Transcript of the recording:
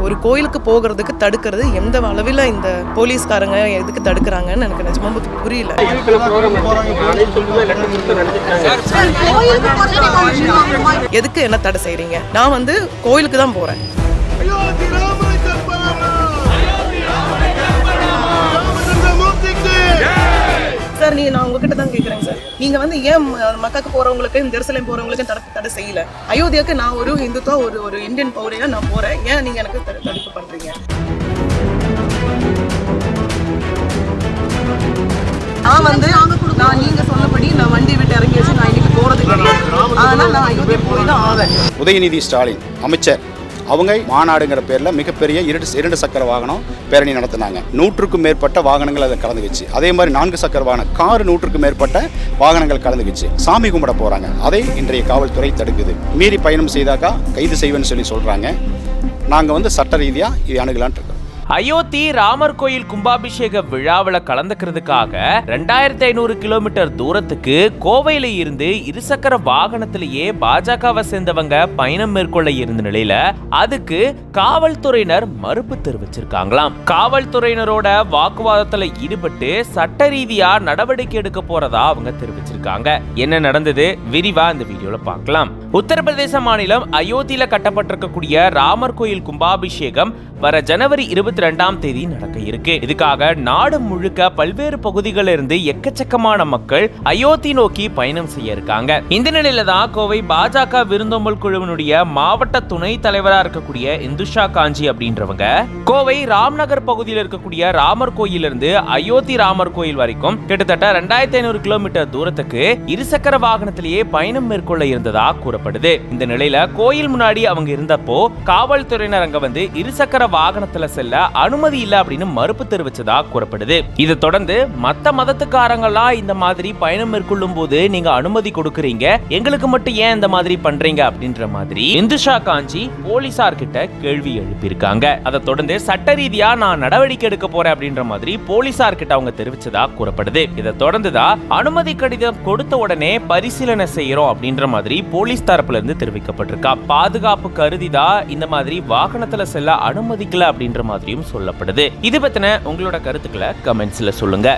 ஒரு கோயிலுக்கு போகிறதுக்கு தடுக்கிறது எந்த அளவில் இந்த போலீஸ்காரங்க எதுக்கு தடுக்கிறாங்கன்னு எனக்கு நிஜமா புரியல. எதுக்கு என்ன தடை செய்றீங்க? நான் கோயிலுக்கு தான் போறேன். சார் நான் உங்ககிட்ட தான் கேட்குறேன் சார், நீங்க ஏன் மக்காக்கு போறவங்களுக்கு ஜெருசலேம் போறவங்களுக்கு தடை செய்யல? அயோத்தியாவுக்கு நான் ஒரு இந்துத்துவா ஒரு இந்தியன் பௌரியா நான் போறேன், ஏன் நீங்க எனக்கு தடுப்பு பண்றீங்க? நான் நீங்க சொன்னபடி நான் வண்டி விட்டு இறங்கி வச்சு நான் இன்னைக்கு போறது கிடையாது. ஆனா நான் அயோத்தியா போய் தான் ஆவேன். உதயநிதி ஸ்டாலின் அமைச்சர் அவங்க மாநாடுங்கிற பேரில் மிகப்பெரிய 2 சக்கர வாகனம் பேரணி நடத்தினாங்க. 100க்கும் மேற்பட்ட வாகனங்கள் அதை கலந்துக்கிச்சு. அதே மாதிரி 4 சக்கர வாகனம் கார் 100க்கும் மேற்பட்ட வாகனங்கள் கலந்துக்கிச்சு. சாமி கும்பிட போகிறாங்க. அதை இன்றைய காவல்துறை தடுக்குது. மீறி பயணம் செய்தாக்கா கைது செய்வேன்னு சொல்கிறாங்க. நாங்கள் சட்ட ரீதியாக இதை அணுகலான் இருக்கோம். அயோத்தி ராமர் கோயில் கும்பாபிஷேக விழாவில் கலந்துக்கிறதுக்காக 2500 கிலோமீட்டர் தூரத்துக்கு கோவையில இருந்து இருசக்கர வாகனத்திலேயே பாஜகவை சேர்ந்தவங்க பயணம் மேற்கொள்ள இருந்த நிலையில அதுக்கு காவல்துறையினர் மறுப்பு தெரிவிச்சிருக்காங்களாம். காவல்துறையினரோட வாக்குவாதத்துல ஈடுபட்டு சட்ட ரீதியா நடவடிக்கை எடுக்க போறதா அவங்க தெரிவிச்சிருக்காங்க. என்ன நடந்தது விரிவா இந்த வீடியோல பார்க்கலாம். உத்தரப்பிரதேச மாநிலம் அயோத்தியில கட்டப்பட்டிருக்கக்கூடிய ராமர் கோயில் கும்பாபிஷேகம் வர ஜனவரி 22ஆம் தேதி நடக்க இருக்கு. இதுக்காக நாடு முழுக்க பல்வேறு பகுதிகளில் இருந்து எக்கச்சக்கமான மக்கள் அயோத்தி நோக்கி பயணம் செய்ய இருக்காங்க. இந்த நிலையில தான் கோவை பாஜக விருந்தோம்பல் குழுவினுடைய மாவட்ட துணை தலைவரா இருக்கக்கூடிய இந்துஷா காஞ்சி அப்படின்றவங்க கோவை ராம்நகர் பகுதியில் இருக்கக்கூடிய ராமர் கோயில் இருந்து அயோத்தி ராமர் கோயில் வரைக்கும் கிட்டத்தட்ட 2500 கிலோமீட்டர் தூரத்துக்கு இருசக்கர வாகனத்திலேயே பயணம் மேற்கொள்ள இருந்ததா கூறப்படுது. இந்த நிலையில கோயில் முன்னாடி அவங்க இருந்தப்போ காவல்துறையினர் அங்க இருசக்கர வாகனத்துல செல்ல அனுமதி இல்ல அப்படின்னு மறுப்பு தெரிவிச்சதா கூறப்படுது. இதை தொடர்ந்து மத்த மதத்துக்காரங்களா இந்த மாதிரி பயணம் மேற்கொள்ளும் போது நீங்க அனுமதி கொடுக்கறீங்க, எங்களுக்கு மட்டும் ஏன் இந்த மாதிரி பண்றீங்க அப்படின்ற மாதிரி இந்துஷா காஞ்சி போலீசார் கிட்ட கேள்வி எழுப்பியிருக்காங்க. அதை தொடர்ந்து சட்ட ரீதியா நான் நடவடிக்கை எடுக்க போறேன் அப்படின்ற மாதிரி போலீசார் கிட்ட அவங்க தெரிவிச்சதா கூறப்படுது. இதை தொடர்ந்துதான் அனுமதி கடிதம் கொடுத்த உடனே பரிசீலனை செய்யறோம் அப்படின்ற மாதிரி போலீஸ் தரப்புல இருந்து தெரிவிக்கப்பட்டிருக்கா. பாதுகாப்பு கருதிதான் இந்த மாதிரி வாகனத்துல செல்ல அனுமதிக்கல அப்படின்ற மாதிரியும் சொல்லப்படுது. இது பத்தின உங்களோட கருத்துக்களை கமெண்ட்ஸ்ல சொல்லுங்க.